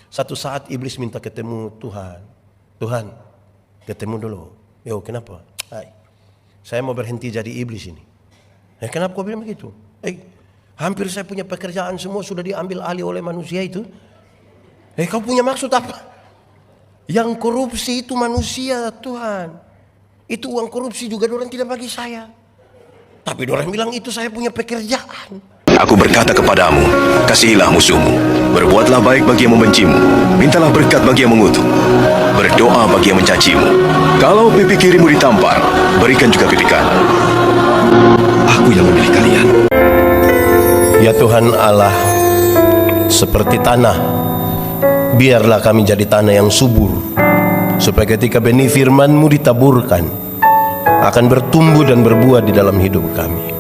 Satu saat iblis minta ketemu Tuhan. Tuhan, ketemu dulu. Yo, kenapa? Hai, saya mau berhenti jadi iblis ini. Kenapa kau bilang begitu? Hampir saya punya pekerjaan semua sudah diambil alih oleh manusia itu. Kau punya maksud apa? Yang korupsi itu manusia, Tuhan. Itu uang korupsi juga orang tidak bagi saya. Tapi orang bilang itu saya punya pekerjaan. Aku berkata kepadamu, kasihilah musuhmu, berbuatlah baik bagi yang membencimu, mintalah berkat bagi yang mengutuk, berdoa bagi yang mencacimu. Kalau pipi kirimu ditampar, berikan juga pipi kanan. Aku yang memilih kalian. Ya Tuhan Allah, seperti tanah, biarlah kami jadi tanah yang subur, supaya ketika benih firman-Mu ditaburkan, akan bertumbuh dan berbuah di dalam hidup kami.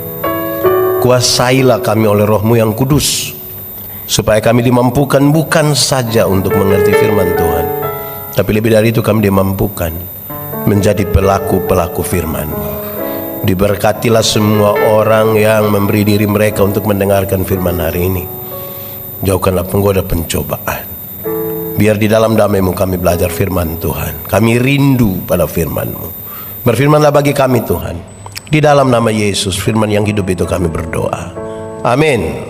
Kuasailah kami oleh Roh-Mu yang kudus, supaya kami dimampukan bukan saja untuk mengerti firman Tuhan, tapi lebih dari itu kami dimampukan menjadi pelaku-pelaku firman-Mu. Diberkatilah semua orang yang memberi diri mereka untuk mendengarkan firman hari ini. Jauhkanlah penggoda pencobaan. Biar di dalam damai-Mu kami belajar firman Tuhan. Kami rindu pada firman-Mu. Berfirmanlah bagi kami Tuhan. Di dalam nama Yesus, firman yang hidup itu kami berdoa. Amin.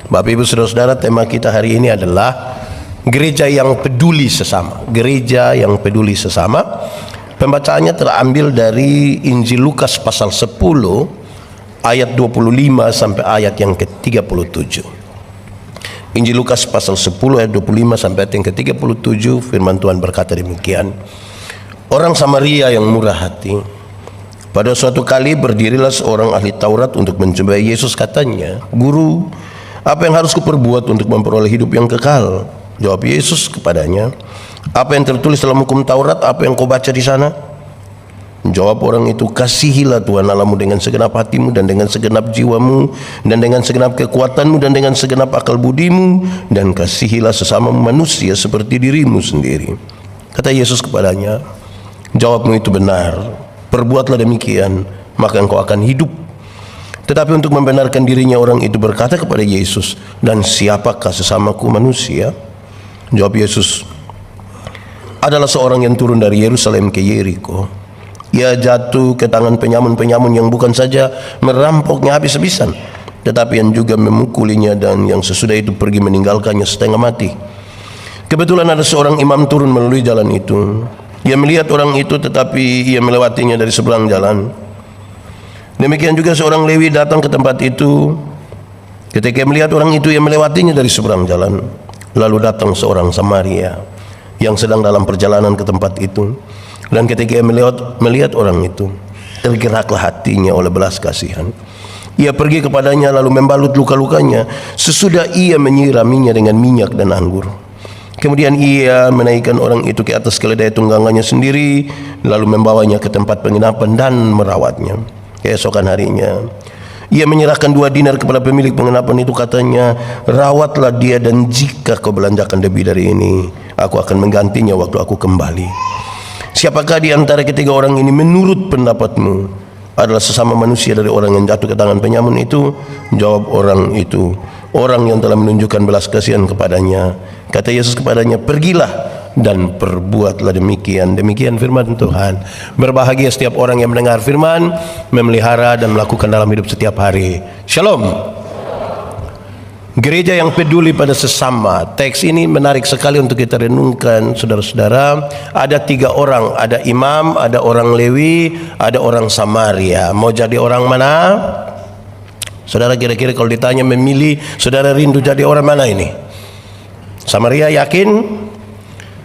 Bapak Ibu Saudara-saudara, tema kita hari ini adalah gereja yang peduli sesama. Gereja yang peduli sesama. Pembacaannya terambil dari Injil Lukas pasal 10 ayat 25 sampai ayat yang ke-37. Injil Lukas pasal 10 ayat 25 sampai ayat yang ke-37, firman Tuhan berkata demikian. Orang Samaria yang murah hati. Pada suatu kali berdirilah seorang ahli Taurat untuk mencobai Yesus. Katanya, "Guru, apa yang harus kuperbuat untuk memperoleh hidup yang kekal?" Jawab Yesus kepadanya, "Apa yang tertulis dalam hukum Taurat? Apa yang kau baca di sana?" Jawab orang itu, "Kasihilah Tuhan Allahmu dengan segenap hatimu dan dengan segenap jiwamu dan dengan segenap kekuatanmu dan dengan segenap akal budimu, dan kasihilah sesama manusia seperti dirimu sendiri." Kata Yesus kepadanya, "Jawabmu itu benar. Perbuatlah demikian, maka engkau akan hidup." Tetapi untuk membenarkan dirinya, orang itu berkata kepada Yesus, "Dan siapakah sesamaku manusia?" Jawab Yesus, "Adalah seorang yang turun dari Yerusalem ke Yeriko. Ia jatuh ke tangan penyamun-penyamun yang bukan saja merampoknya habis-habisan, tetapi yang juga memukulinya, dan yang sesudah itu pergi meninggalkannya setengah mati. Kebetulan ada seorang imam turun melalui jalan itu. Ia melihat orang itu, tetapi ia melewatinya dari seberang jalan. Demikian juga seorang Lewi datang ke tempat itu. Ketika ia melihat orang itu, ia melewatinya dari seberang jalan. Lalu datang seorang Samaria yang sedang dalam perjalanan ke tempat itu. Dan ketika ia melihat orang itu, tergeraklah hatinya oleh belas kasihan. Ia pergi kepadanya lalu membalut luka-lukanya, sesudah ia menyiraminya dengan minyak dan anggur. Kemudian ia menaikkan orang itu ke atas keledai tunggangannya sendiri, lalu membawanya ke tempat penginapan dan merawatnya. Keesokan harinya ia menyerahkan 2 dinar kepada pemilik penginapan itu. Katanya, "Rawatlah dia, dan jika kau belanjakan lebih dari ini, aku akan menggantinya waktu aku kembali." Siapakah di antara ketiga orang ini menurut pendapatmu adalah sesama manusia dari orang yang jatuh ke tangan penyamun itu? Jawab orang itu, "Orang yang telah menunjukkan belas kasihan kepadanya." Kata Yesus kepadanya, "Pergilah dan perbuatlah demikian." Demikian firman Tuhan. Berbahagia setiap orang yang mendengar firman, memelihara dan melakukan dalam hidup setiap hari. Shalom. Gereja yang peduli pada sesama. Teks ini menarik sekali untuk kita renungkan, saudara-saudara. Ada 3 orang, ada imam, ada orang Lewi, ada orang Samaria. Mau jadi orang mana? Saudara, kira-kira kalau ditanya memilih, saudara rindu jadi orang mana ini? Samaria, yakin?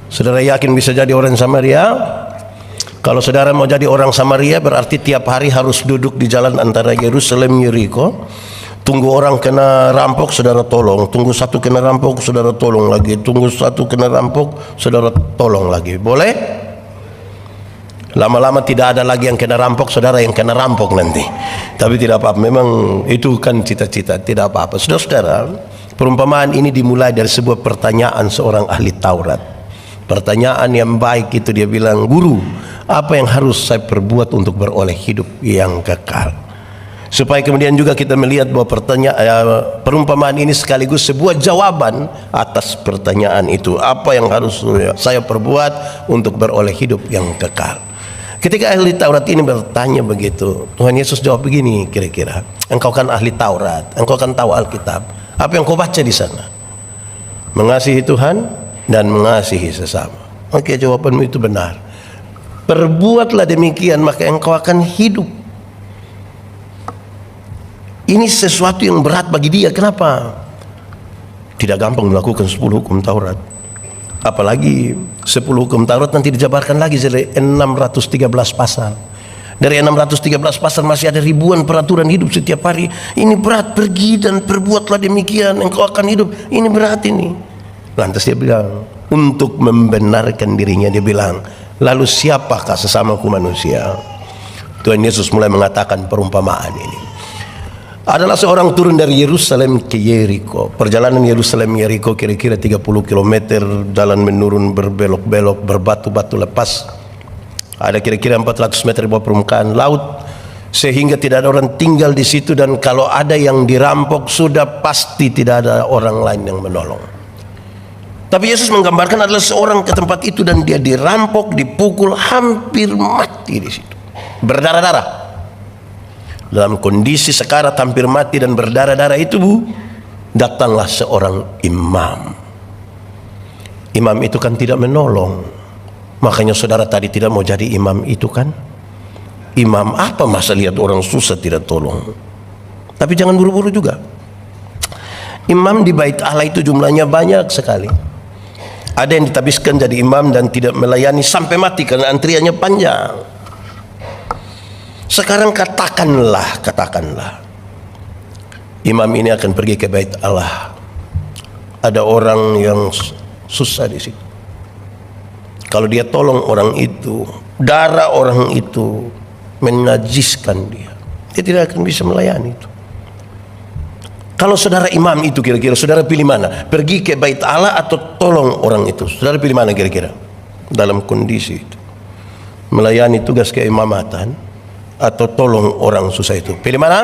Saudara yakin bisa jadi orang Samaria? Kalau saudara mau jadi orang Samaria, berarti tiap hari harus duduk di jalan antara Yerusalem Yeriko. Tunggu orang kena rampok, saudara tolong. Tunggu satu kena rampok, saudara tolong lagi. Tunggu satu kena rampok, saudara tolong lagi. Boleh? Lama-lama tidak ada lagi yang kena rampok, saudara yang kena rampok nanti. Tapi tidak apa-apa, memang itu kan cita-cita, tidak apa-apa. Saudara-saudara, perumpamaan ini dimulai dari sebuah pertanyaan seorang ahli Taurat. Pertanyaan yang baik itu, dia bilang, "Guru, apa yang harus saya perbuat untuk beroleh hidup yang kekal?" supaya kemudian juga kita melihat bahwa perumpamaan ini sekaligus sebuah jawaban atas pertanyaan itu, apa yang harus saya perbuat untuk beroleh hidup yang kekal. Ketika ahli Taurat ini bertanya begitu, Tuhan Yesus jawab begini kira-kira, engkau kan ahli Taurat, engkau kan tahu Alkitab, apa yang kau baca di sana? Mengasihi Tuhan dan mengasihi sesama. Oke, jawabanmu itu benar. Perbuatlah demikian maka engkau akan hidup. Ini sesuatu yang berat bagi dia. Kenapa? Tidak gampang melakukan 10 hukum Taurat. Apalagi 10 hukum Taurat nanti dijabarkan lagi dari 613 pasal. Dari 613 pasal masih ada ribuan peraturan hidup setiap hari. Ini berat, pergi dan perbuatlah demikian, engkau akan hidup. Ini berat ini. Lantas dia bilang, untuk membenarkan dirinya dia bilang, lalu siapakah sesamaku manusia? Tuhan Yesus mulai mengatakan perumpamaan ini. Adalah seorang turun dari Yerusalem ke Yeriko. Perjalanan Yerusalem Yeriko kira-kira 30 km, jalan menurun berbelok-belok, berbatu-batu lepas. Ada kira-kira 400 meter di bawah permukaan laut, sehingga tidak ada orang tinggal di situ, dan kalau ada yang dirampok sudah pasti tidak ada orang lain yang menolong. Tapi Yesus menggambarkan adalah seorang ke tempat itu dan dia dirampok, dipukul, hampir mati di situ, berdarah-darah. Dalam kondisi sekarat hampir mati dan berdarah-darah itu, datanglah seorang imam. Imam itu kan tidak menolong. Makanya saudara tadi tidak mau jadi imam itu kan. Imam apa masa lihat orang susah tidak tolong. Tapi jangan buru-buru juga. Imam di bait Allah itu jumlahnya banyak sekali. Ada yang ditabiskan jadi imam dan tidak melayani sampai mati karena antriannya panjang. Sekarang katakanlah imam ini akan pergi ke bait Allah. Ada orang yang susah di situ. Kalau dia tolong orang itu, darah orang itu menajiskan dia. Dia tidak akan bisa melayani itu. Kalau saudara imam itu kira-kira saudara pilih mana? Pergi ke bait Allah atau tolong orang itu? Saudara pilih mana kira-kira? Dalam kondisi itu, melayani tugas keimamatan atau tolong orang susah itu? Pilih mana?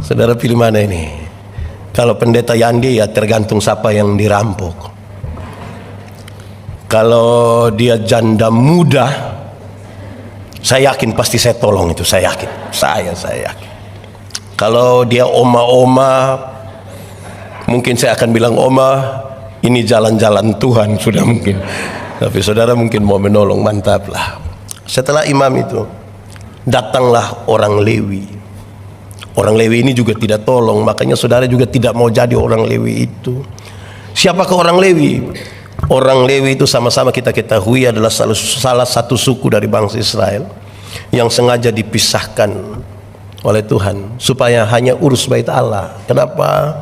Saudara pilih mana ini? Kalau pendeta Yandi ya tergantung siapa yang dirampok. Kalau dia janda muda, saya yakin pasti saya tolong itu, saya yakin. Saya yakin. Kalau dia oma-oma, mungkin saya akan bilang, oma, ini jalan-jalan Tuhan sudah mungkin. Tapi saudara mungkin mau menolong, mantap lah. Setelah imam itu, datanglah orang Lewi. Orang Lewi ini juga tidak tolong, makanya saudara juga tidak mau jadi orang Lewi itu. Siapakah orang Lewi? Orang Lewi itu sama-sama kita ketahui adalah salah satu suku dari bangsa Israel yang sengaja dipisahkan oleh Tuhan supaya hanya urus bait Allah. Kenapa?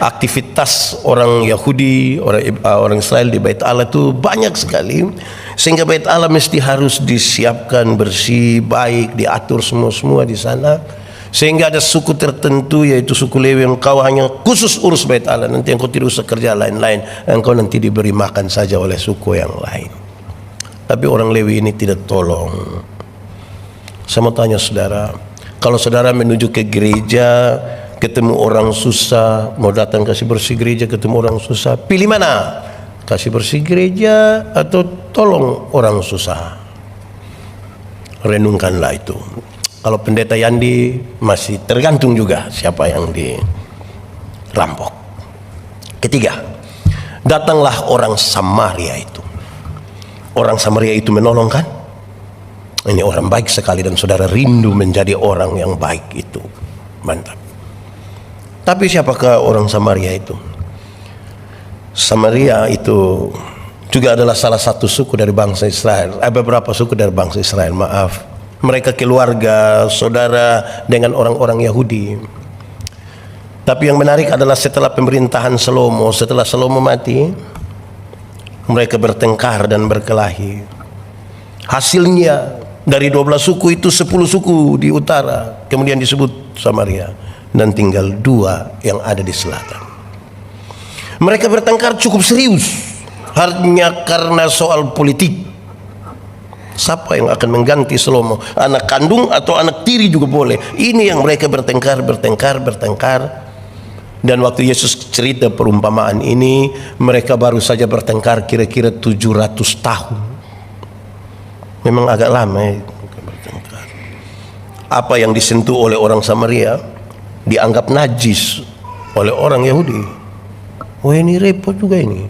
Aktivitas orang Yahudi, orang Israel di bait Allah itu banyak sekali, sehingga bait Allah mesti harus disiapkan bersih, baik, diatur semua di sana. Sehingga ada suku tertentu, yaitu suku Lewi, yang kau hanya khusus urus bait Allah, nanti engkau tidak usah kerja lain-lain, engkau nanti diberi makan saja oleh suku yang lain. Tapi orang Lewi ini tidak tolong. Saya mau tanya saudara, kalau saudara menuju ke gereja, ketemu orang susah, mau datang kasih bersih gereja, ketemu orang susah, pilih mana? Kasih bersih gereja atau tolong orang susah? Renungkanlah itu. Kalau pendeta Yandi masih tergantung juga siapa yang dirampok. Ketiga, datanglah orang Samaria itu. Orang Samaria itu menolong kan? Ini orang baik sekali dan saudara rindu menjadi orang yang baik itu. Mantap. Tapi siapakah orang Samaria itu? Samaria itu juga adalah salah satu suku dari bangsa Israel. Beberapa suku dari bangsa Israel, maaf. Mereka keluarga, saudara dengan orang-orang Yahudi. Tapi yang menarik adalah setelah pemerintahan Salomo, setelah Salomo mati, mereka bertengkar dan berkelahi. Hasilnya dari 12 suku itu 10 suku di utara kemudian disebut Samaria, dan tinggal 2 yang ada di selatan. Mereka bertengkar cukup serius hanya karena soal politik. Siapa yang akan mengganti Salomo? Anak kandung atau anak tiri juga boleh. Ini yang mereka bertengkar. Dan waktu Yesus cerita perumpamaan ini, mereka baru saja bertengkar kira-kira 700 tahun. Memang agak lama ya bertengkar. Apa yang disentuh oleh orang Samaria dianggap najis oleh orang Yahudi. Oh, ini repot juga ini.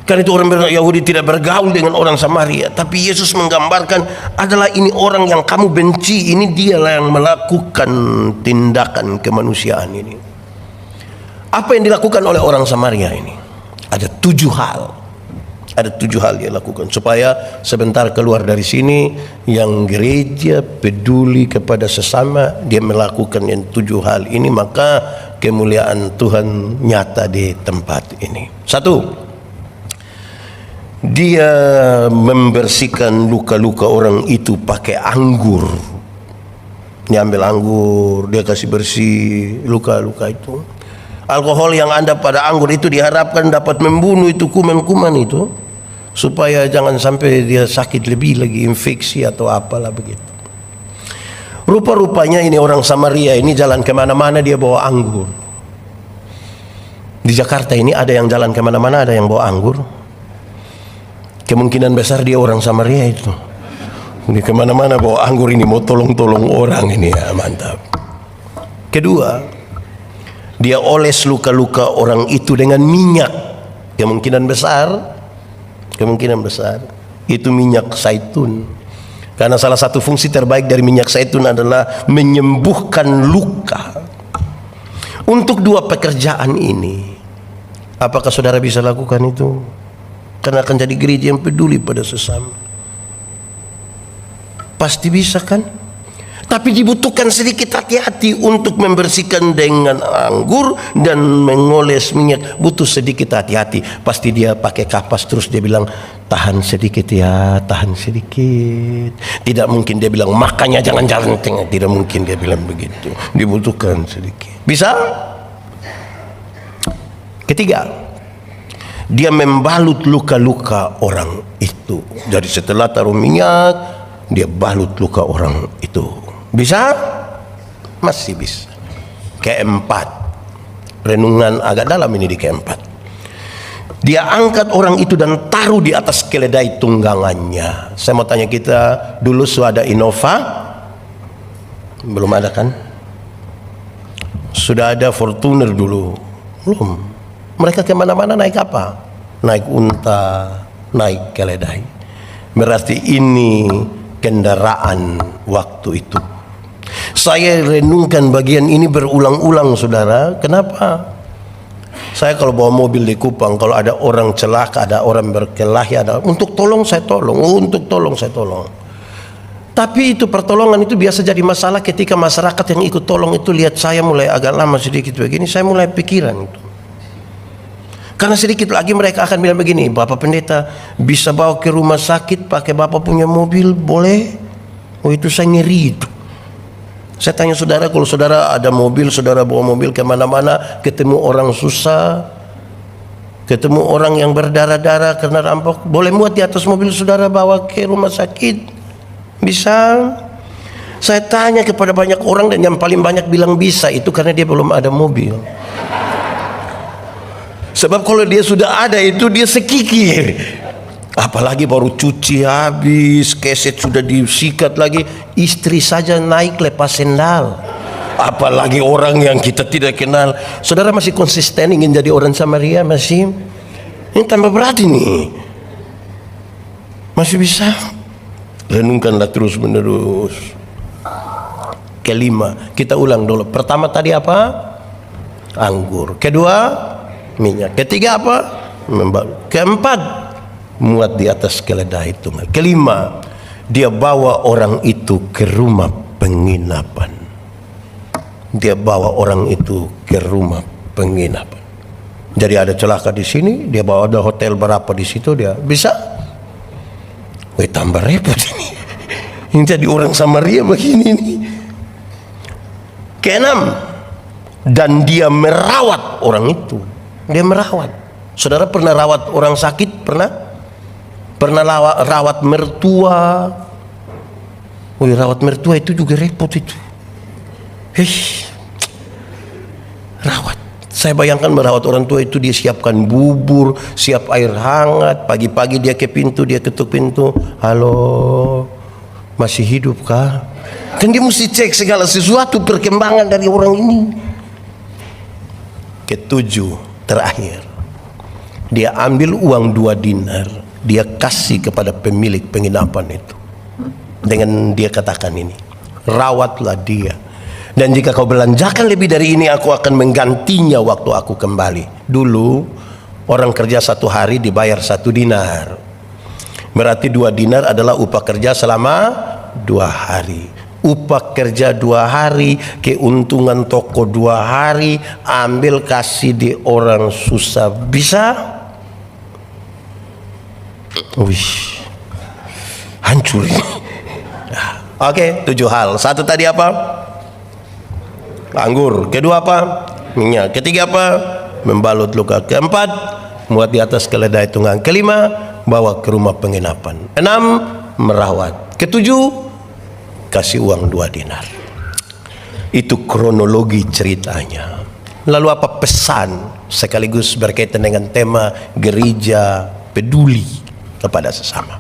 Karena itu orang Yahudi tidak bergaul dengan orang Samaria. Tapi Yesus menggambarkan adalah ini orang yang kamu benci. Ini dialah yang melakukan tindakan kemanusiaan ini. Apa yang dilakukan oleh orang Samaria ini? Ada 7 hal. Ada 7 hal dia lakukan. Supaya sebentar keluar dari sini, yang gereja peduli kepada sesama, dia melakukan yang 7 hal ini, maka kemuliaan Tuhan nyata di tempat ini. 1, dia membersihkan luka-luka orang itu pakai anggur. Dia ambil anggur, dia kasih bersih luka-luka itu. Alkohol yang ada pada anggur itu diharapkan dapat membunuh itu kuman-kuman itu, supaya jangan sampai dia sakit lebih lagi, infeksi atau apalah begitu. Rupa-rupanya ini orang Samaria ini jalan kemana-mana dia bawa anggur. Di Jakarta ini ada yang jalan kemana-mana ada yang bawa anggur. Kemungkinan besar dia orang Samaria itu. Di kemana-mana bawa anggur ini, mau tolong-tolong orang ini, ya mantap. Kedua, dia oles luka-luka orang itu dengan minyak. Kemungkinan besar itu minyak zaitun. Karena salah satu fungsi terbaik dari minyak zaitun adalah menyembuhkan luka. Untuk 2 pekerjaan ini, apakah saudara bisa lakukan itu? Karena akan jadi gereja yang peduli pada sesama. Pasti bisa kan? Tapi dibutuhkan sedikit hati-hati untuk membersihkan dengan anggur dan mengoles minyak. Butuh sedikit hati-hati. Pasti dia pakai kapas terus dia bilang, tahan sedikit ya, tahan sedikit. Tidak mungkin dia bilang, makanya jangan jalan tengah. Tidak mungkin dia bilang begitu. Dibutuhkan sedikit. Bisa? Ketiga, dia membalut luka-luka orang itu. Jadi setelah taruh minyak, dia balut luka orang itu. Bisa? Masih bisa. Keempat, renungan agak dalam ini di keempat. Dia angkat orang itu dan taruh di atas keledai tunggangannya. Saya mau tanya kita, dulu sudah ada Innova? Belum ada kan? Sudah ada Fortuner dulu? Belum. Mereka kemana-mana naik apa? Naik unta, naik keledai. Berarti ini kendaraan waktu itu. Saya renungkan bagian ini berulang-ulang, saudara. Kenapa? Saya kalau bawa mobil di Kupang, kalau ada orang celaka, ada orang berkelahi, ada untuk tolong saya tolong, untuk tolong saya tolong. Tapi itu pertolongan itu biasa jadi masalah ketika masyarakat yang ikut tolong itu lihat saya mulai agak lama sedikit begini, saya mulai pikiran itu. Karena sedikit lagi mereka akan bilang begini, Bapak Pendeta bisa bawa ke rumah sakit pakai Bapak punya mobil, boleh? Oh, itu saya ngeri itu. Saya tanya saudara, kalau saudara ada mobil, saudara bawa mobil kemana-mana, ketemu orang susah, ketemu orang yang berdarah-darah karena rampok, boleh muat di atas mobil saudara bawa ke rumah sakit? Bisa? Saya tanya kepada banyak orang dan yang paling banyak bilang bisa, itu karena dia belum ada mobil. Sebab kalau dia sudah ada itu dia sekikir. Apalagi baru cuci habis, keset sudah disikat lagi, istri saja naik lepas sendal. Apalagi orang yang kita tidak kenal. Saudara masih konsisten ingin jadi orang Samaria masih? Ini tambah berat ini. Masih bisa? Renungkanlah terus menerus. Kelima, kita ulang dulu. Pertama tadi apa? Anggur. Kedua, minyak. Ketiga apa? Membalut. Keempat, muat di atas keledai itu. Kelima, dia bawa orang itu ke rumah penginapan. Dia bawa orang itu ke rumah penginapan. Jadi ada celaka di sini, dia bawa ada hotel berapa di situ, dia bisa. Wih, tambah repot ini. Ini jadi orang Samaria begini nih. Keenam, dan dia merawat orang itu. Dia merawat. Saudara pernah rawat orang sakit? Pernah? Pernah rawat mertua. Wih, rawat mertua itu juga repot itu. Rawat. Saya bayangkan merawat orang tua itu, dia siapkan bubur, siap air hangat. Pagi-pagi dia ke pintu, dia ketuk pintu. Halo, masih hidup kah? Kan dia mesti cek segala sesuatu perkembangan dari orang ini. Ketujuh, terakhir, dia ambil uang 2 dinar, dia kasih kepada pemilik penginapan itu. Dengan dia katakan ini, rawatlah dia. Dan jika kau belanjakan lebih dari ini, aku akan menggantinya waktu aku kembali. Dulu orang kerja 1 hari dibayar 1 dinar. Berarti 2 dinar adalah upah kerja selama 2 hari. Upah kerja 2 hari, keuntungan toko 2 hari, ambil kasih di orang susah. Bisa? Wih, hancur. Oke, 7 hal. 1 tadi apa? Anggur. Kedua apa? Minyak. Ketiga apa? Membalut luka. Keempat, muat di atas keledai tunggang. Kelima, bawa ke rumah penginapan. 6, merawat. Ketujuh, kasih uang 2 dinar. Itu kronologi ceritanya. Lalu apa pesan sekaligus berkaitan dengan tema gereja peduli kepada sesama?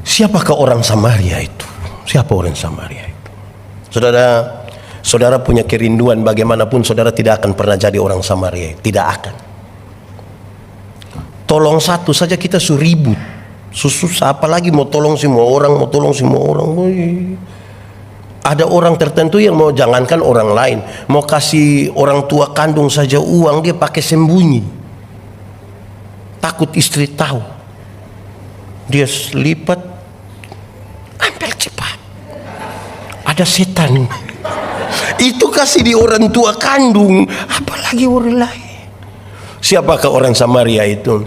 Siapakah orang Samaria itu? Siapa orang Samaria itu? Saudara punya kerinduan bagaimanapun, saudara tidak akan pernah jadi orang Samaria. Tidak akan. Tolong satu saja kita ribut, susah, apalagi mau tolong semua orang, mau tolong semua orang. Ada orang tertentu yang mau jangankan orang lain, mau kasih orang tua kandung saja uang, dia pakai sembunyi, takut istri tahu. Dia lipat, ambil cepat. Ada setan. Itu kasih di orang tua kandung, apalagi orang lain. Siapakah orang Samaria itu?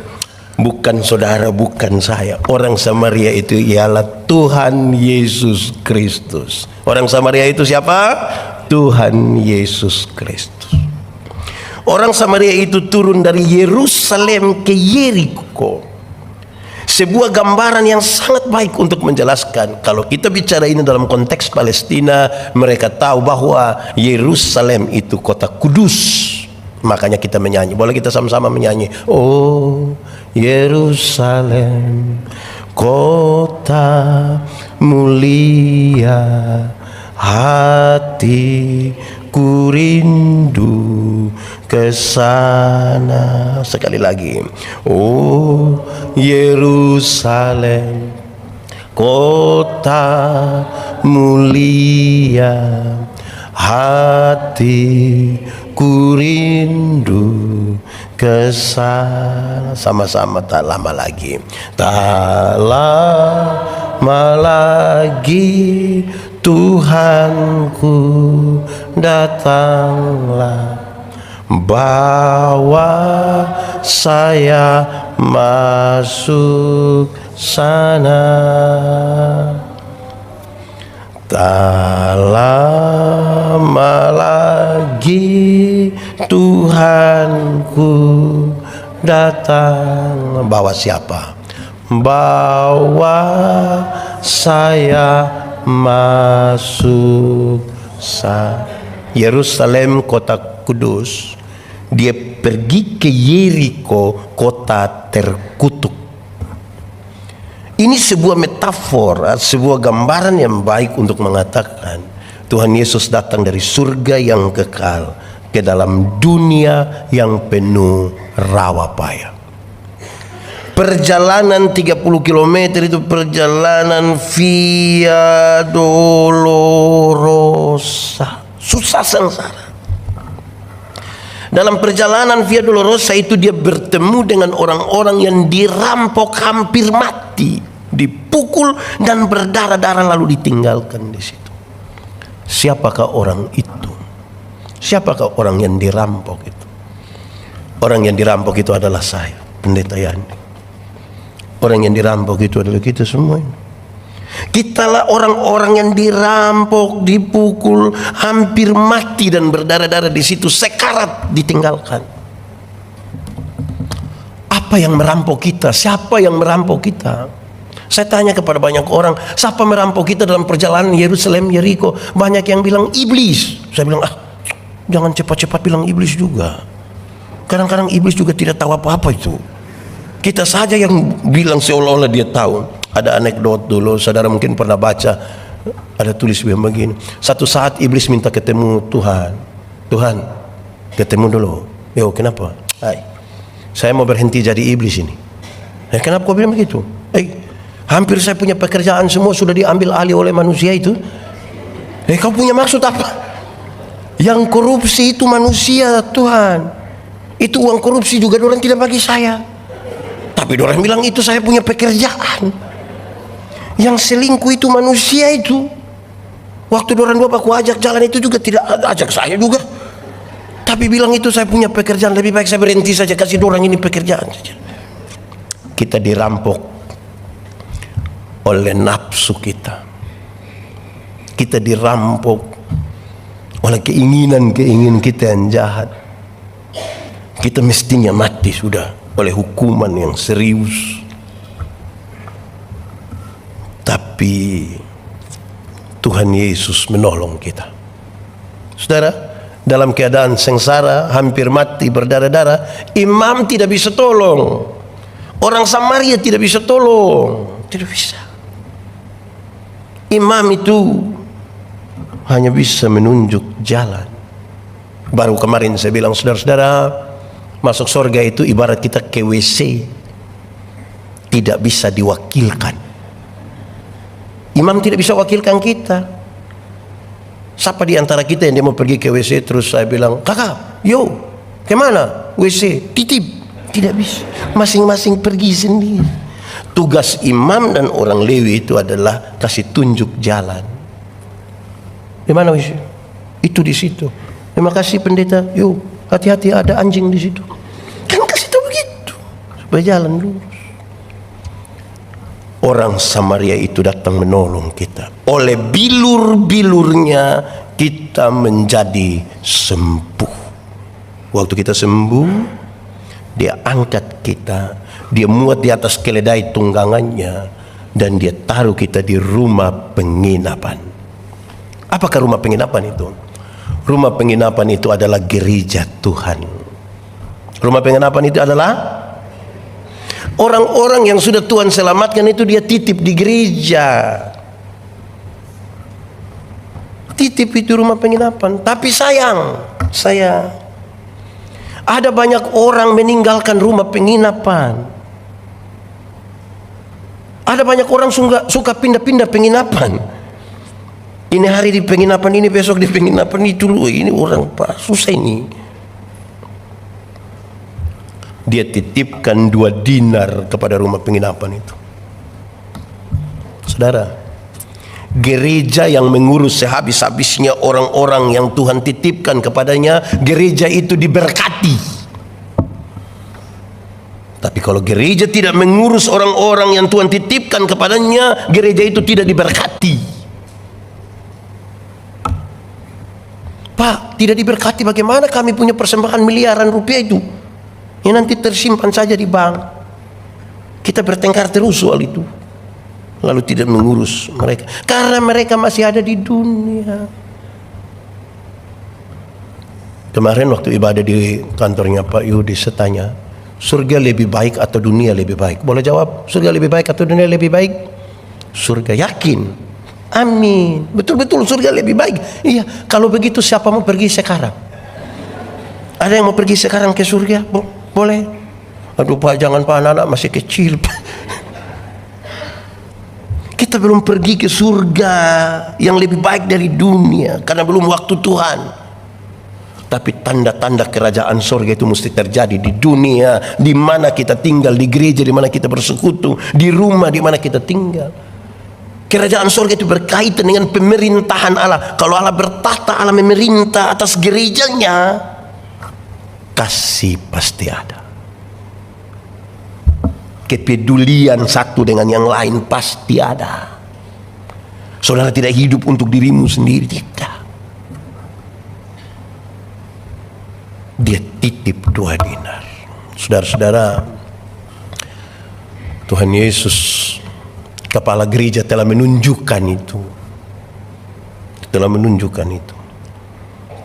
Bukan saudara, bukan saya. Orang Samaria itu ialah Tuhan Yesus Kristus. Orang Samaria itu siapa? Tuhan Yesus Kristus. Orang Samaria itu turun dari Yerusalem ke Yeriko. Sebuah gambaran yang sangat baik untuk menjelaskan. Kalau kita bicara ini dalam konteks Palestina, mereka tahu bahwa Yerusalem itu kota kudus. Makanya kita menyanyi. Boleh kita sama-sama menyanyi. Oh Yerusalem, kota mulia, hatiku rindu ke sana. Sekali lagi. Oh Yerusalem, kota mulia, hatiku rindu ke sana. Sama-sama, tak lama lagi. Tak lama lagi Tuhanku datanglah, bawa saya masuk sana. Tak lama lagi Tuhanku datang. Bawa siapa? Bawa saya masuk sana. Yerusalem kota kudus. Dia pergi ke Yeriko, kota terkutuk. Ini sebuah metafor, sebuah gambaran yang baik untuk mengatakan Tuhan Yesus datang dari surga yang kekal ke dalam dunia yang penuh rawa payah. Perjalanan 30 km itu perjalanan Via Dolorosa, susah sengsara. Dalam perjalanan Via Dolorosa itu dia bertemu dengan orang-orang yang dirampok hampir mati, dipukul dan berdarah-darah lalu ditinggalkan di situ. Siapakah orang itu? Siapakah orang yang dirampok itu? Orang yang dirampok itu adalah saya, Pendeta Yandi. Orang yang dirampok itu adalah kita semua ini. Kitalah orang-orang yang dirampok, dipukul, hampir mati dan berdarah-darah di situ, sekarat, ditinggalkan. Apa Siapa yang merampok kita? Siapa yang merampok kita? Saya tanya kepada banyak orang, siapa merampok kita dalam perjalanan Yerusalem, Yeriko? Banyak yang bilang iblis. Saya bilang, jangan cepat-cepat bilang iblis juga. Kadang-kadang iblis juga tidak tahu apa-apa itu. Kita saja yang bilang seolah-olah dia tahu. Ada anekdot dulu, saudara mungkin pernah baca, ada tulis begini. Satu saat iblis minta ketemu Tuhan. Tuhan, ketemu dulu. Yo, kenapa? Saya mau berhenti jadi iblis ini. Kenapa kau bilang begitu? Hampir saya punya pekerjaan semua sudah diambil alih oleh manusia itu. Kau punya maksud apa? Yang korupsi itu manusia, Tuhan. Itu uang korupsi juga orang tidak bagi saya. Tapi orang bilang itu saya punya pekerjaan. Yang selingkuh itu manusia itu. Waktu orang dua aku ajak jalan itu juga tidak ajak saya juga. Tapi bilang itu saya punya pekerjaan, lebih baik saya berhenti saja, kasih orang ini pekerjaan saja. Kita dirampok oleh nafsu kita. Kita dirampok oleh keinginan-keinginan kita yang jahat. Kita mestinya mati sudah oleh hukuman yang serius. Tapi Tuhan Yesus menolong kita. Saudara, dalam keadaan sengsara, hampir mati, berdarah-darah, imam tidak bisa tolong. Orang Samaria tidak bisa tolong. Tidak bisa. Imam itu hanya bisa menunjuk jalan. Baru kemarin saya bilang, saudara-saudara, masuk surga itu ibarat kita ke WC, tidak bisa diwakilkan. Imam tidak bisa wakilkan kita. Siapa di antara kita yang dia mau pergi ke WC terus saya bilang, kakak, yo, kemana? WC, titip. Tidak bisa. Masing-masing pergi sendiri. Tugas imam dan orang Lewi itu adalah kasih tunjuk jalan. Di mana WC? Itu di situ. Terima kasih pendeta. Yo, hati-hati ada anjing di situ. Kan kasih tahu begitu supaya jalan lurus. Orang Samaria itu datang menolong kita. Oleh bilur-bilurnya kita menjadi sembuh. Waktu kita sembuh, dia angkat kita, dia muat di atas keledai tunggangannya, dan dia taruh kita di rumah penginapan. Apakah rumah penginapan itu? Rumah penginapan itu adalah gereja Tuhan. Rumah penginapan itu adalah orang-orang yang sudah Tuhan selamatkan, itu dia titip di gereja. Titip itu rumah penginapan. Tapi sayang, ada banyak orang meninggalkan rumah penginapan. Ada banyak orang suka pindah-pindah penginapan. Ini hari di penginapan ini, besok di penginapan itu. Ini orang susah ini. Dia titipkan 2 dinar kepada rumah penginapan itu. Saudara, gereja yang mengurus sehabis-habisnya orang-orang yang Tuhan titipkan kepadanya, gereja itu diberkati. Tapi kalau gereja tidak mengurus orang-orang yang Tuhan titipkan kepadanya, gereja itu tidak diberkati. Pak, tidak diberkati, bagaimana kami punya persembahan miliaran rupiah itu? Yang nanti tersimpan saja di bank. Kita bertengkar terus soal itu. Lalu tidak mengurus mereka. Karena mereka masih ada di dunia. Kemarin waktu ibadah di kantornya Pak Yudi, saya tanya, surga lebih baik atau dunia lebih baik? Boleh jawab, surga lebih baik atau dunia lebih baik? Surga, yakin? Amin. Betul-betul surga lebih baik. Iya, kalau begitu siapa mau pergi sekarang? Ada yang mau pergi sekarang ke surga? Boleh? Aduh Pak, jangan Pak, anak-anak masih kecil. Kita belum pergi ke surga yang lebih baik dari dunia karena belum waktu Tuhan. Tapi tanda-tanda kerajaan surga itu mesti terjadi di dunia, di mana kita tinggal, di gereja di mana kita bersekutu, di rumah di mana kita tinggal. Kerajaan surga itu berkaitan dengan pemerintahan Allah. Kalau Allah bertahta, Allah memerintah atas gerejanya, kasih pasti ada. Kepedulian satu dengan yang lain pasti ada. Saudara tidak hidup untuk dirimu sendiri, tidak. Dia titip 2 dinar. Saudara-saudara, Tuhan Yesus, kepala gereja, telah menunjukkan itu. Telah menunjukkan itu.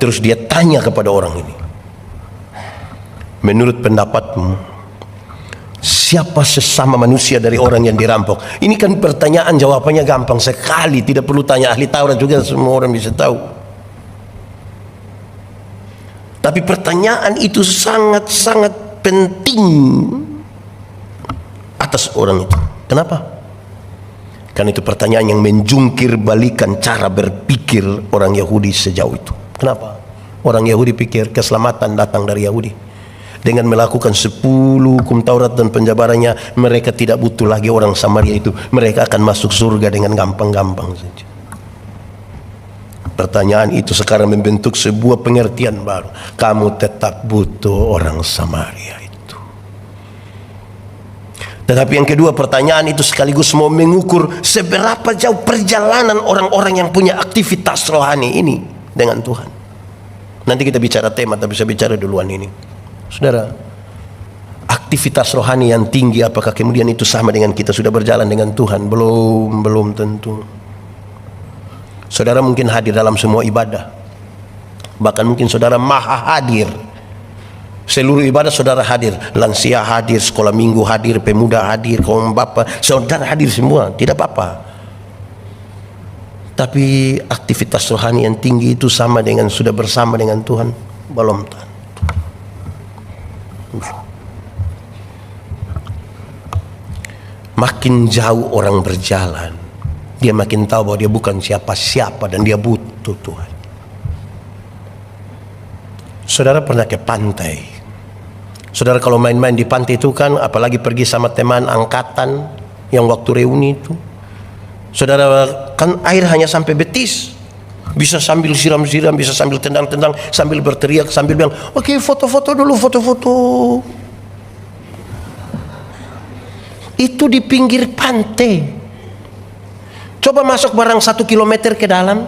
Terus dia tanya kepada orang ini, menurut pendapatmu, siapa sesama manusia dari orang yang dirampok? Ini kan pertanyaan, jawabannya gampang sekali, tidak perlu tanya ahli Taurat juga, semua orang bisa tahu. Tapi pertanyaan itu sangat-sangat penting atas orang itu. Kenapa? Karena itu pertanyaan yang menjungkir balikan cara berpikir orang Yahudi sejauh itu. Kenapa? Orang Yahudi pikir keselamatan datang dari Yahudi. Dengan melakukan 10 hukum Taurat dan penjabarannya, mereka tidak butuh lagi orang Samaria itu. Mereka akan masuk surga dengan gampang-gampang saja. Pertanyaan itu sekarang membentuk sebuah pengertian baru. Kamu tetap butuh orang Samaria itu. Tetapi yang kedua, pertanyaan itu sekaligus mau mengukur seberapa jauh perjalanan orang-orang yang punya aktivitas rohani ini dengan Tuhan. Nanti kita bicara tema, tapi saya bicara duluan ini. Saudara, aktivitas rohani yang tinggi apakah kemudian itu sama dengan kita sudah berjalan dengan Tuhan? Belum tentu. Saudara mungkin hadir dalam semua ibadah, bahkan mungkin saudara maha hadir. Seluruh ibadah saudara hadir, lansia hadir, sekolah minggu hadir, pemuda hadir, kaum bapak, saudara hadir semua, tidak apa-apa. Tapi aktivitas rohani yang tinggi itu sama dengan sudah bersama dengan Tuhan? Belum tentu. Makin jauh orang berjalan, dia makin tahu bahwa dia bukan siapa-siapa dan dia butuh Tuhan. Saudara pernah ke pantai? Saudara kalau main-main di pantai itu kan, apalagi pergi sama teman angkatan yang waktu reuni itu, saudara kan air hanya sampai betis. Bisa sambil siram-siram, bisa sambil tendang-tendang, sambil berteriak, sambil bilang, oke, foto-foto dulu, foto-foto. Itu di pinggir pantai. Coba masuk barang 1 kilometer ke dalam,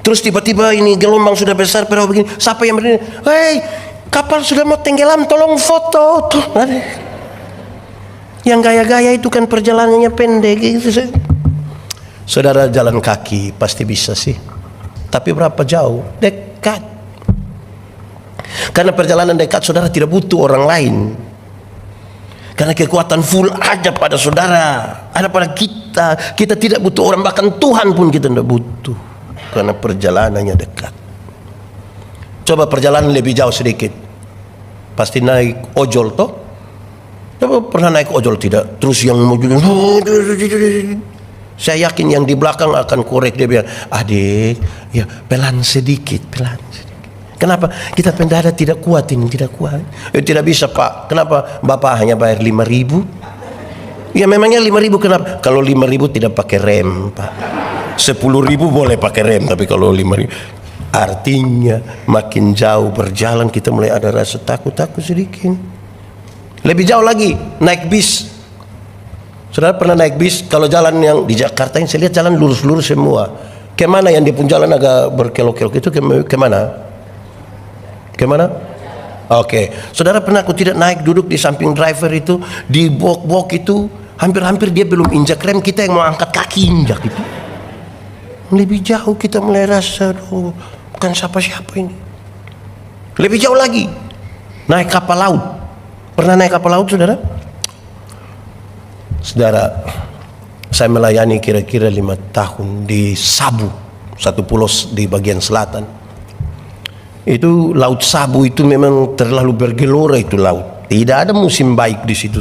terus tiba-tiba ini gelombang sudah besar, perahu begini, siapa yang berdiri? Hei, kapal sudah mau tenggelam, tolong foto. Tuh, yang gaya-gaya itu kan perjalanannya pendek gitu. Saudara jalan kaki pasti bisa sih, tapi berapa jauh? Dekat. Karena perjalanan dekat saudara tidak butuh orang lain. Karena kekuatan full aja pada saudara, ada pada kita. Kita tidak butuh orang, bahkan Tuhan pun kita tidak butuh. Karena perjalanannya dekat. Coba perjalanan lebih jauh sedikit, pasti naik ojol toh? Coba pernah naik ojol tidak? Terus yang mau juga, saya yakin yang di belakang akan korek, dia bilang, adik, ya pelan sedikit, pelan sedikit. Kenapa? Kita pendada tidak kuat ini, tidak kuat. Tidak bisa Pak. Kenapa? Bapak hanya bayar 5.000. Ya memangnya 5.000 kenapa? Kalau 5.000 tidak pakai rem Pak. 10.000 boleh pakai rem, tapi kalau 5.000, artinya makin jauh berjalan kita mulai ada rasa takut-takut sedikit. Lebih jauh lagi naik bis. Saudara pernah naik bis? Kalau jalan yang di Jakarta ini saya lihat jalan lurus-lurus semua. Kemana yang dia pun jalan agak berkelok-kelok itu kemana? Kemana? Oke. Saudara pernah aku tidak naik duduk di samping driver itu, di bok-bok itu, hampir-hampir dia belum injak rem, kita yang mau angkat kaki injak itu. Lebih jauh kita mulai rasa, oh, bukan siapa-siapa ini. Lebih jauh lagi, naik kapal laut. Pernah naik kapal laut saudara? Saudara, saya melayani kira-kira 5 tahun di Sabu, satu pulau di bagian selatan. Itu laut Sabu itu memang terlalu bergelora itu laut. Tidak ada musim baik di situ.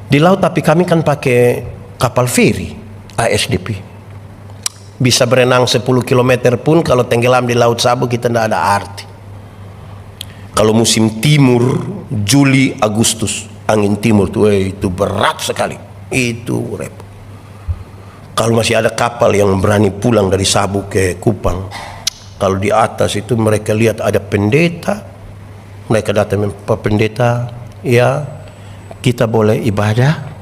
Di laut, tapi kami kan pakai kapal feri ASDP. Bisa berenang 10 km pun kalau tenggelam di laut Sabu kita tidak ada arti. Kalau musim timur, Juli, Agustus, angin timur itu berat sekali. Itu repot. Kalau masih ada kapal yang berani pulang dari Sabu ke Kupang, kalau di atas itu mereka lihat ada pendeta, mereka datang, Pak Pendeta, ya kita boleh ibadah.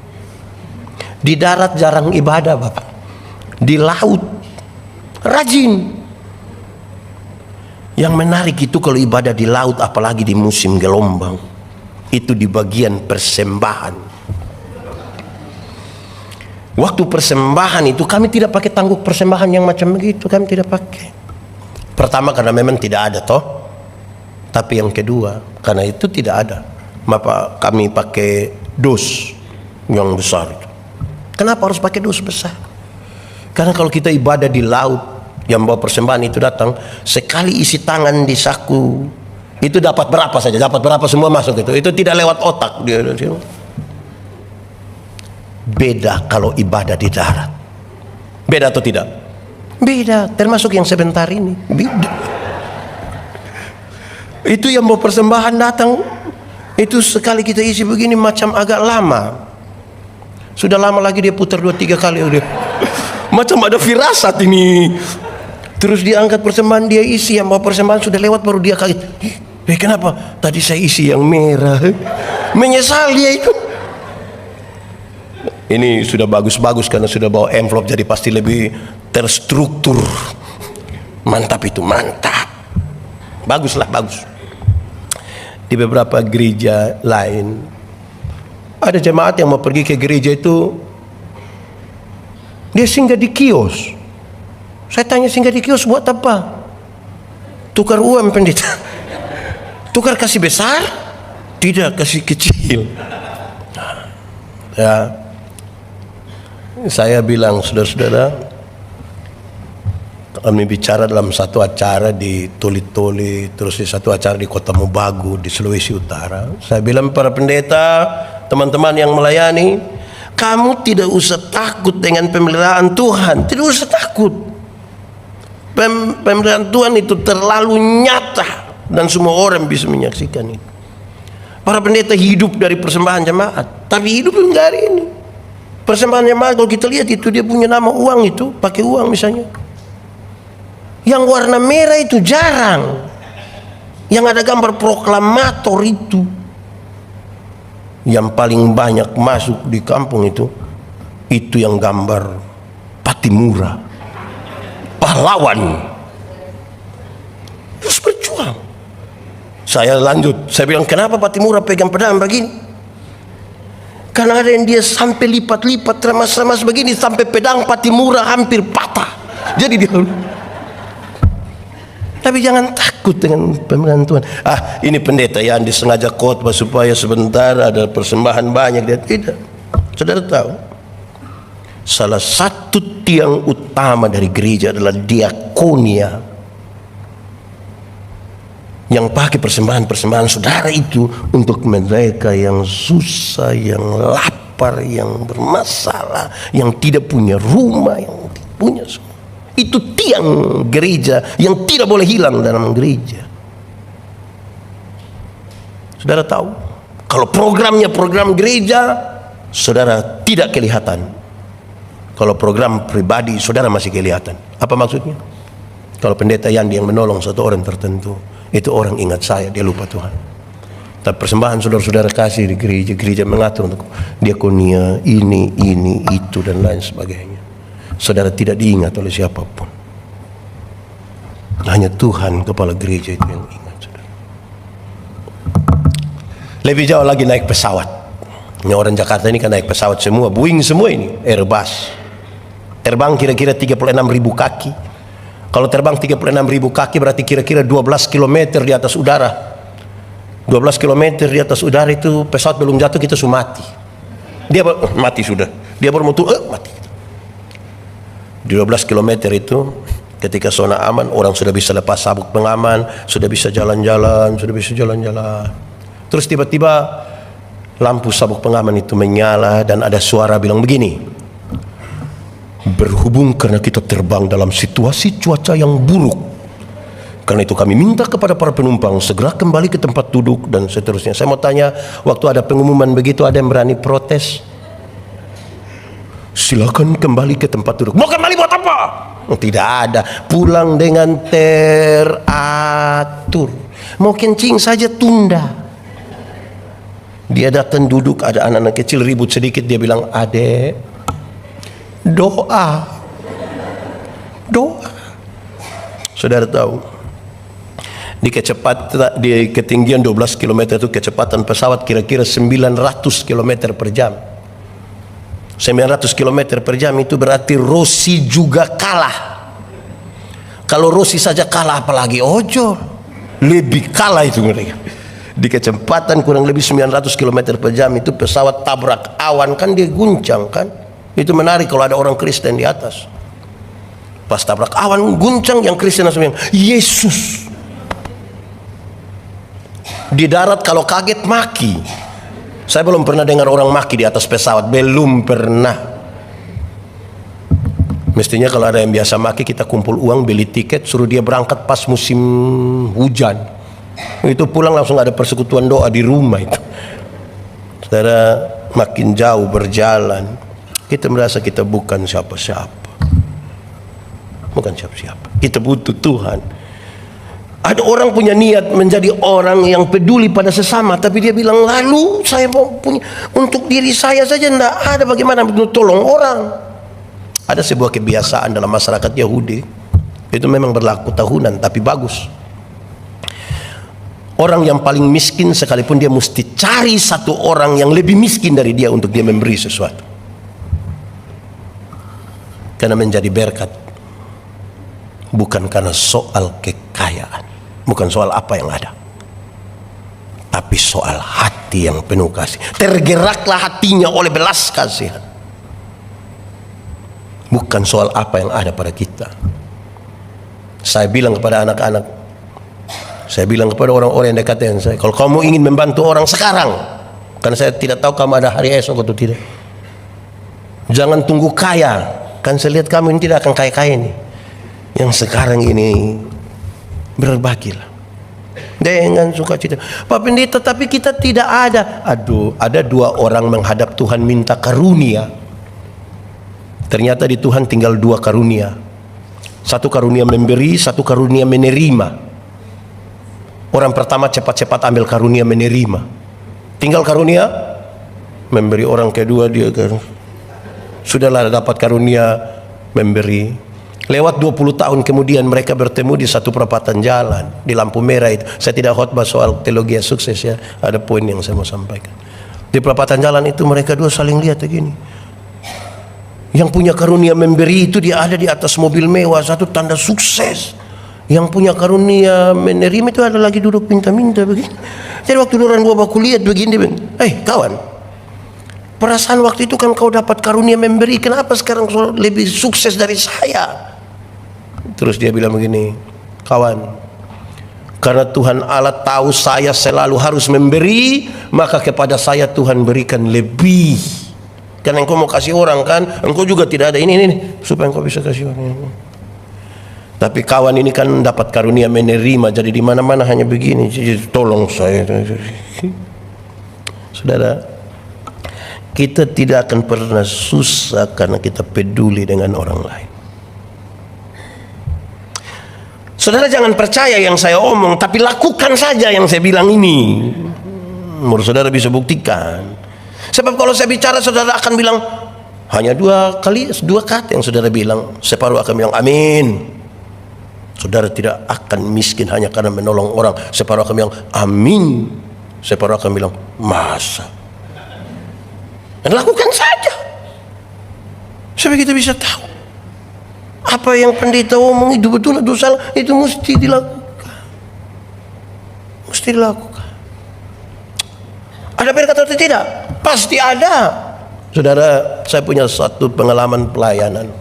Di darat jarang ibadah Bapak, di laut rajin. Yang menarik itu kalau ibadah di laut, apalagi di musim gelombang. Itu di bagian persembahan. Waktu persembahan itu kami tidak pakai tangguk persembahan yang macam begitu, kami tidak pakai. Pertama karena memang tidak ada toh. Tapi yang kedua karena itu tidak ada, maka kami pakai dus yang besar itu. Kenapa harus pakai dus besar? Karena kalau kita ibadah di laut, yang bawa persembahan itu datang, sekali isi tangan di saku itu dapat berapa saja, dapat berapa semua masuk itu tidak lewat otak dia. Beda kalau ibadah di darat. Beda atau tidak? Beda, termasuk yang sebentar ini. Beda. Itu yang mau persembahan datang, itu sekali kita isi begini macam agak lama. Sudah lama lagi dia putar 2-3 kali dia. Macam ada firasat ini. Terus dia angkat persembahan, dia isi, yang mau persembahan sudah lewat baru dia kaget. Kenapa? Tadi saya isi yang merah. Menyesal dia itu. Ini sudah bagus-bagus karena sudah bawa envelope, jadi pasti lebih terstruktur. Mantap itu, mantap. Baguslah, bagus. Di beberapa gereja lain ada jemaat yang mau pergi ke gereja itu, dia singgah di kios. Saya tanya, singgah di kios buat apa? Tukar uang pendeta. Tukar kasih besar? Tidak, kasih kecil. Ya, saya bilang, saudara-saudara, kami bicara dalam satu acara di Toli-Toli, terus di satu acara di Kota Mobagu di Sulawesi Utara. Saya bilang para pendeta, teman-teman yang melayani, kamu tidak usah takut dengan pemeliharaan Tuhan. Tidak usah takut. Pemeliharaan Tuhan itu terlalu nyata dan semua orang bisa menyaksikan itu. Para pendeta hidup dari persembahan jemaat, tapi hidup enggak hari ini. Persembahan jemaat kalau kita lihat itu dia punya nama uang, itu pakai uang misalnya. Yang warna merah itu jarang. Yang ada gambar proklamator itu. Yang paling banyak masuk di kampung itu yang gambar Patimura, pahlawan. Terus berjuang. Saya lanjut, saya bilang, kenapa Patimura pegang pedang begini? Karena ada yang dia sampai lipat-lipat, remas-remas begini sampai pedang Patimura hampir patah. Jadi dia, tapi jangan takut dengan pemeliharaan Tuhan. Ini pendeta yang disengaja khotbah supaya sebentar ada persembahan banyak. Dia tidak. Saudara tahu, salah satu tiang utama dari gereja adalah diakonia, yang pakai persembahan-persembahan saudara itu untuk mereka yang susah, yang lapar, yang bermasalah, yang tidak punya rumah, yang tidak punya semua. Itu tiang gereja yang tidak boleh hilang dalam gereja. Saudara tahu, kalau programnya program gereja, saudara tidak kelihatan. Kalau program pribadi, saudara masih kelihatan. Apa maksudnya? Kalau pendeta yang menolong satu orang tertentu, itu orang ingat saya, dia lupa Tuhan. Tapi persembahan saudara-saudara kasih di gereja, gereja mengatur untuk diakonia, ini, itu, dan lain sebagainya. Saudara tidak diingat oleh siapapun. Hanya Tuhan kepala gereja itu yang ingat, saudara. Lebih jauh lagi naik pesawat. Ini orang Jakarta ini kan naik pesawat semua, Boeing semua ini, Airbus. Terbang kira-kira 36.000 kaki. Kalau terbang 36.000 kaki berarti kira-kira 12 km di atas udara. 12 km di atas udara itu pesawat belum jatuh kita sudah mati. Dia mati sudah. Dia baru mau mati. Di 12 km itu ketika zona aman, orang sudah bisa lepas sabuk pengaman, sudah bisa jalan-jalan. Terus tiba-tiba lampu sabuk pengaman itu menyala dan ada suara bilang begini, berhubung karena kita terbang dalam situasi cuaca yang buruk, karena itu kami minta kepada para penumpang segera kembali ke tempat duduk dan seterusnya. Saya mau tanya, waktu ada pengumuman begitu ada yang berani protes? Silakan kembali ke tempat duduk. Mau kembali buat apa? Tidak ada. Pulang dengan teratur. Mau kencing saja tunda. Dia datang duduk, ada anak-anak kecil ribut sedikit, dia bilang, adek, doa. Saudara tahu, Di ketinggian 12 km itu kecepatan pesawat kira-kira 900 km per jam. 900 km per jam itu berarti Rossi juga kalah. Kalau Rossi saja kalah, apalagi ojol. Lebih kalah itu mereka. Di kecepatan kurang lebih 900 km per jam itu pesawat tabrak awan, kan dia guncang kan. Itu menarik kalau ada orang Kristen di atas. Pas tabrak awan guncang, yang Kristen langsung bilang Yesus. Di darat kalau kaget maki. Saya belum pernah dengar orang maki di atas pesawat, belum pernah. Mestinya kalau ada yang biasa maki, kita kumpul uang, beli tiket, suruh dia berangkat pas musim hujan. Itu pulang langsung ada persekutuan doa di rumah itu. Saudara, makin jauh berjalan, kita merasa kita bukan siapa-siapa. Bukan siapa-siapa. Kita butuh Tuhan. Ada orang punya niat menjadi orang yang peduli pada sesama, tapi dia bilang, lalu saya mau punya untuk diri saya saja, tidak ada bagaimana untuk tolong orang. Ada sebuah kebiasaan dalam masyarakat Yahudi, itu memang berlaku tahunan, tapi bagus. Orang yang paling miskin sekalipun dia mesti cari satu orang yang lebih miskin dari dia untuk dia memberi sesuatu, karena menjadi berkat. Bukan karena soal kekayaan, bukan soal apa yang ada, tapi soal hati yang penuh kasih. Tergeraklah hatinya oleh belas kasihan. Bukan soal apa yang ada pada kita. Saya bilang kepada anak-anak, saya bilang kepada orang-orang yang dekat dengan saya, kalau kamu ingin membantu orang sekarang, karena saya tidak tahu kamu ada hari esok atau tidak, jangan tunggu kaya. Kan saya lihat kamu ini tidak akan kaya-kaya nih. Yang sekarang ini berbagilah dengan sukacita. Pak Pendeta, tapi kita tidak ada. Aduh, ada dua orang menghadap Tuhan minta karunia. Ternyata di Tuhan tinggal dua karunia. Satu karunia memberi, satu karunia menerima. Orang pertama cepat-cepat ambil karunia menerima. Tinggal karunia memberi. Orang kedua dia kan sudahlah dapat karunia memberi. Lewat 20 tahun kemudian mereka bertemu di satu perapatan jalan di lampu merah itu. Saya tidak khotbah soal teologi sukses ya, ada poin yang saya mau sampaikan. Di perapatan jalan itu mereka dua saling lihat begini. Yang punya karunia memberi itu dia ada di atas mobil mewah, satu tanda sukses. Yang punya karunia menerima itu ada lagi duduk minta-minta begini. Jadi waktu orang gua baku lihat begini, kawan, perasaan waktu itu kan kau dapat karunia memberi, kenapa sekarang lebih sukses dari saya? Terus dia bilang begini, kawan, karena Tuhan Allah tahu saya selalu harus memberi, maka kepada saya Tuhan berikan lebih. Karena engkau mau kasih orang kan, engkau juga tidak ada ini supaya engkau bisa kasih orang. Tapi kawan ini kan dapat karunia menerima, jadi di mana-mana hanya begini, jadi tolong saya. Saudara, kita tidak akan pernah susah karena kita peduli dengan orang lain. Saudara jangan percaya yang saya omong, tapi lakukan saja yang saya bilang ini. Menurut saudara bisa buktikan. Sebab kalau saya bicara, saudara akan bilang hanya dua kata yang saudara bilang, separuh akan bilang amin. Saudara tidak akan miskin hanya karena menolong orang. Separuh akan bilang amin, separuh akan bilang masa. Dan lakukan saja supaya kita bisa tahu apa yang pendeta omong itu betul atau salah. Itu mesti dilakukan, mesti dilakukan. Ada berkat atau tidak? Pasti ada. Saudara, saya punya satu pengalaman pelayanan.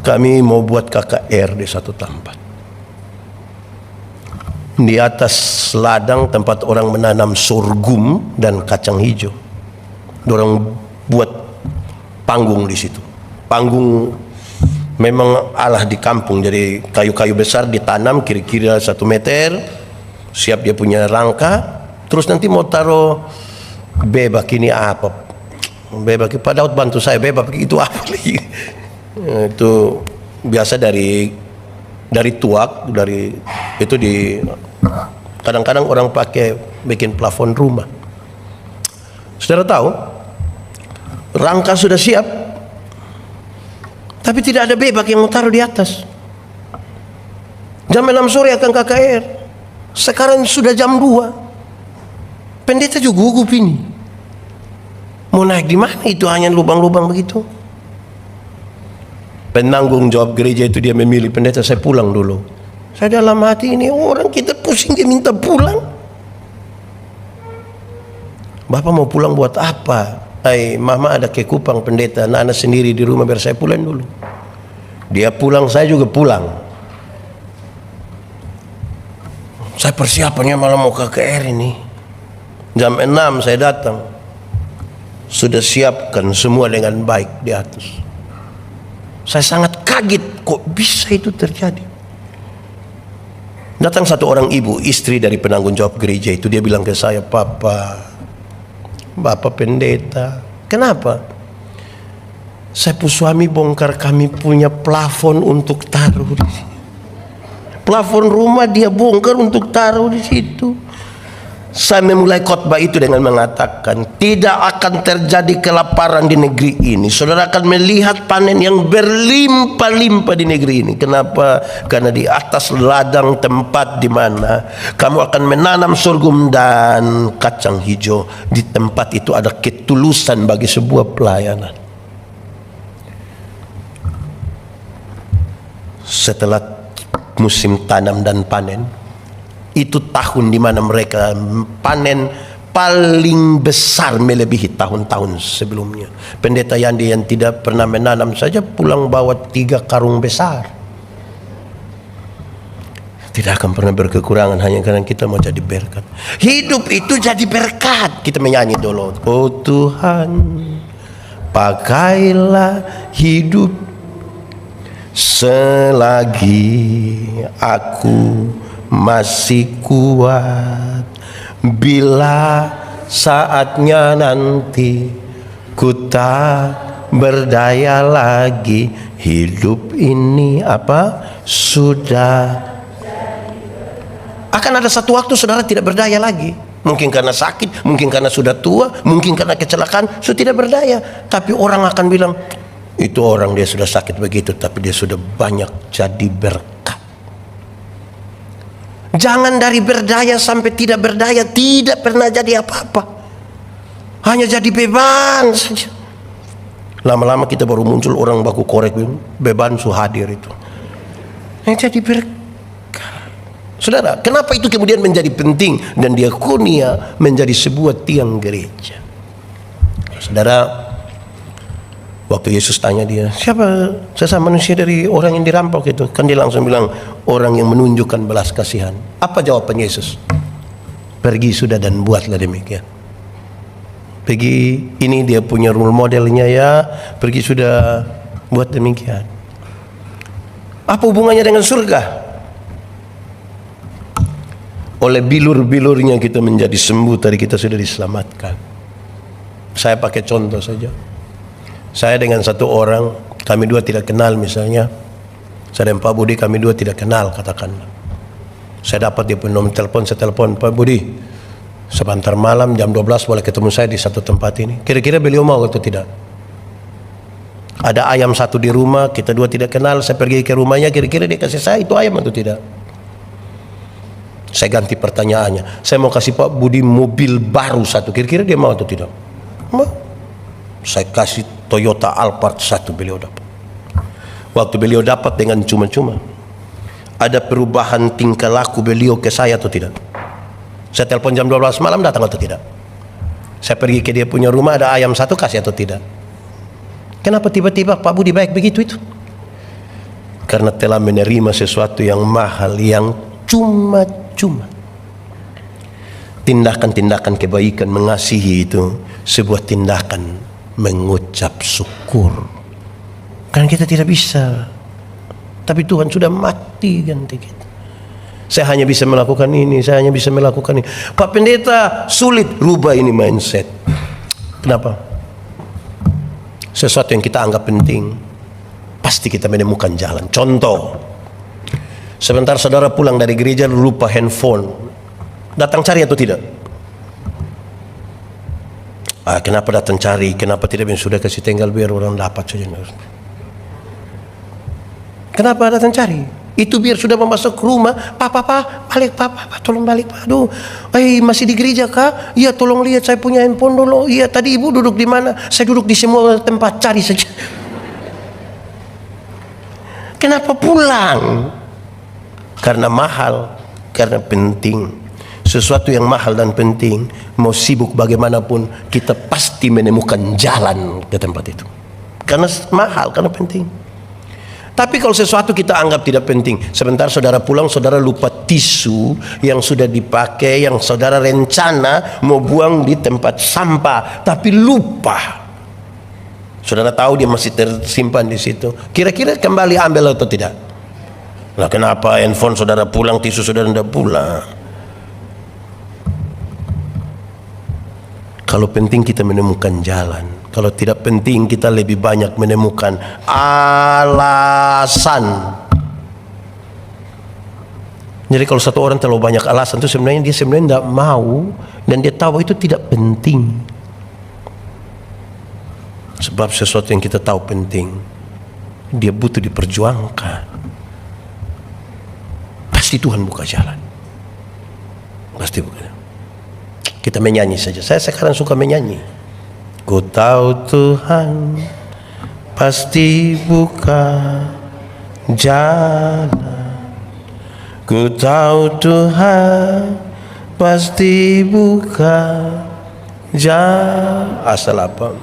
Kami mau buat KKR di satu tempat. Di atas ladang tempat orang menanam sorghum dan kacang hijau. Dorang buat panggung di situ. Panggung memang Allah di kampung, jadi kayu-kayu besar ditanam kira-kira 1 meter, siap dia punya rangka. Terus nanti mau taruh bebak ini apa? Bebak, Pak Daud bantu saya, bebak itu apa lagi? Itu biasa dari tuak, dari itu di kadang-kadang orang pakai bikin plafon rumah. Saudara tahu, rangka sudah siap, tapi tidak ada bebak yang mau taruh di atas. Jam 6 sore akan KKR. Sekarang sudah jam 2. Pendeta juga gugup ini. Mau naik di mana itu, hanya lubang-lubang begitu. Penanggung jawab gereja itu dia memilih, pendeta saya pulang dulu. Saya dalam hati, ini orang kita pusing dia minta pulang. Bapak mau pulang buat apa? Mama ada ke Kupang pendeta, anak-anak sendiri di rumah, biar saya pulang dulu. Dia pulang, saya juga pulang. Saya persiapannya malah mau ke KKR ini. Jam 6 saya datang. Sudah siapkan semua dengan baik di atas. Saya sangat kaget, kok bisa itu terjadi. Datang satu orang ibu, istri dari penanggung jawab gereja itu. Dia bilang ke saya, Bapak pendeta, kenapa? Saya suami bongkar kami punya plafon untuk taruh di sini. Plafon rumah dia bongkar untuk taruh di situ. Saya memulai khotbah itu dengan mengatakan, tidak akan terjadi kelaparan di negeri ini. Saudara akan melihat panen yang berlimpah-limpah di negeri ini. Kenapa? Karena di atas ladang tempat di mana kamu akan menanam sorghum dan kacang hijau. Di tempat itu ada ketulusan bagi sebuah pelayanan. Setelah musim tanam dan panen, itu tahun di mana mereka panen paling besar melebihi tahun-tahun sebelumnya. Pendeta Yandi yang tidak pernah menanam saja pulang bawa 3 karung besar. Tidak akan pernah berkekurangan hanya karena kita mau jadi berkat. Hidup itu jadi berkat. Kita menyanyi dulu. Oh Tuhan, pakailah hidup selagi aku masih kuat, bila saatnya nanti ku tak berdaya lagi, hidup ini sudah akan ada satu waktu saudara tidak berdaya lagi. Mungkin karena sakit, mungkin karena sudah tua, mungkin karena kecelakaan, sudah tidak berdaya. Tapi orang akan bilang, itu orang dia sudah sakit begitu, tapi dia sudah banyak jadi berkat. Jangan dari berdaya sampai tidak berdaya, tidak pernah jadi apa-apa. Hanya jadi beban saja. Lama-lama kita baru muncul orang baku korek, beban hadir itu. Yang jadi berkat. Saudara, kenapa itu kemudian menjadi penting dan diakonia menjadi sebuah tiang gereja? Saudara, waktu Yesus tanya dia, siapa sesama manusia dari orang yang dirampok itu? Kan dia langsung bilang, orang yang menunjukkan belas kasihan. Apa jawaban Yesus? Pergi sudah dan buatlah demikian. Pergi, ini dia punya role modelnya ya. Pergi sudah, buat demikian. Apa hubungannya dengan surga? Oleh bilur-bilurnya kita menjadi sembuh, tadi kita sudah diselamatkan. Saya pakai contoh saja. Saya dengan satu orang, kami dua tidak kenal misalnya. Saya dan Pak Budi, kami dua tidak kenal katakanlah. Saya dapat dia punya nomor telepon, saya telepon, Pak Budi, sebentar malam jam 12 boleh ketemu saya di satu tempat ini. Kira-kira beliau mau atau tidak? Ada ayam satu di rumah, kita dua tidak kenal, saya pergi ke rumahnya, kira-kira dia kasih saya itu ayam atau tidak? Saya ganti pertanyaannya, saya mau kasih Pak Budi mobil baru satu, kira-kira dia mau atau tidak? Mau. Saya kasih Toyota Alphard 1, beliau dapat. Waktu beliau dapat dengan cuma-cuma, ada perubahan tingkah laku beliau ke saya atau tidak? Saya telepon jam 12 malam, datang atau tidak? Saya pergi ke dia punya rumah, ada ayam satu, kasih atau tidak? Kenapa tiba-tiba Pak Budi baik begitu itu? Karena telah menerima sesuatu yang mahal, yang cuma-cuma. Tindakan-tindakan kebaikan, mengasihi itu sebuah tindakan mengucap syukur. Karena kita tidak bisa, tapi Tuhan sudah mati ganti kita. Saya hanya bisa melakukan ini, saya hanya bisa melakukan ini. Pak Pendeta, sulit rubah ini mindset. Kenapa? Sesuatu yang kita anggap penting, pasti kita menemukan jalan. Contoh, sebentar saudara pulang dari gereja lupa handphone, datang cari atau tidak? Kenapa datang cari? Kenapa tidak sudah kasih tinggal biar orang dapat saja? Kenapa datang cari? Itu biar sudah mau masuk ke rumah, Pak, balik Pak, tolong balik Pak. Aduh, masih di gereja kah? Iya, tolong lihat saya punya handphone dulu. Iya, tadi ibu duduk di mana? Saya duduk di semua tempat, cari saja. Kenapa pulang? Karena mahal, karena penting. Sesuatu yang mahal dan penting, mau sibuk bagaimanapun, kita pasti menemukan jalan ke tempat itu. Karena mahal, karena penting. Tapi kalau sesuatu kita anggap tidak penting, sebentar saudara pulang, saudara lupa tisu yang sudah dipakai, yang saudara rencana mau buang di tempat sampah, tapi lupa. Saudara tahu dia masih tersimpan di situ. Kira-kira kembali ambil atau tidak? Nah, kenapa handphone saudara pulang, tisu saudara tidak pulang? Kalau penting kita menemukan jalan. Kalau tidak penting kita lebih banyak menemukan alasan. Jadi kalau satu orang terlalu banyak alasan itu sebenarnya dia tidak mau, dan dia tahu itu tidak penting. Sebab sesuatu yang kita tahu penting, dia butuh diperjuangkan. Pasti Tuhan buka jalan. Pasti buka. Kita menyanyi saja. Saya sekarang suka menyanyi. Ku tahu Tuhan pasti buka jalan. Ku tahu Tuhan pasti buka jalan. Asal apa?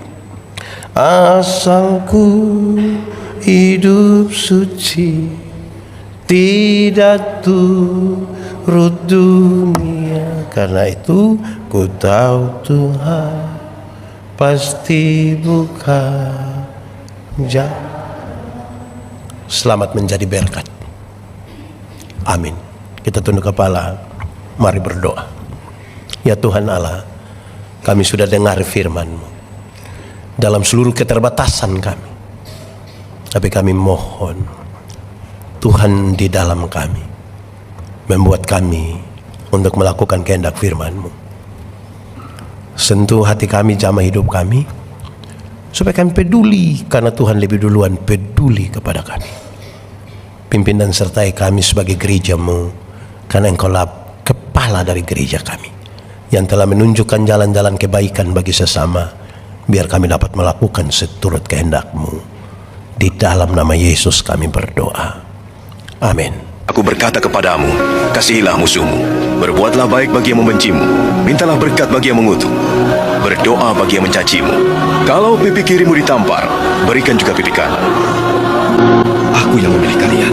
Asal ku hidup suci, tidak turut dunia. Karena itu ku tahu Tuhan pasti buka jalan. Selamat menjadi berkat. Amin. Kita tunduk kepala, mari berdoa. Ya Tuhan Allah, kami sudah dengar firman-Mu dalam seluruh keterbatasan kami, tapi kami mohon Tuhan di dalam kami, membuat kami untuk melakukan kehendak firman-Mu. Sentuh hati kami, jamah hidup kami, supaya kami peduli, karena Tuhan lebih duluan peduli kepada kami. Pimpin dan sertai kami sebagai gereja-Mu, karena Engkaulah kepala dari gereja kami, yang telah menunjukkan jalan-jalan kebaikan bagi sesama. Biar kami dapat melakukan seturut kehendak-Mu. Di dalam nama Yesus kami berdoa. Amin. Aku berkata kepadamu, kasihilah musuhmu, berbuatlah baik bagi yang membencimu, mintalah berkat bagi yang mengutuk, berdoa bagi yang mencacimu. Kalau pipi kirimu ditampar, berikan juga pipi kanan. Aku yang memilih kalian.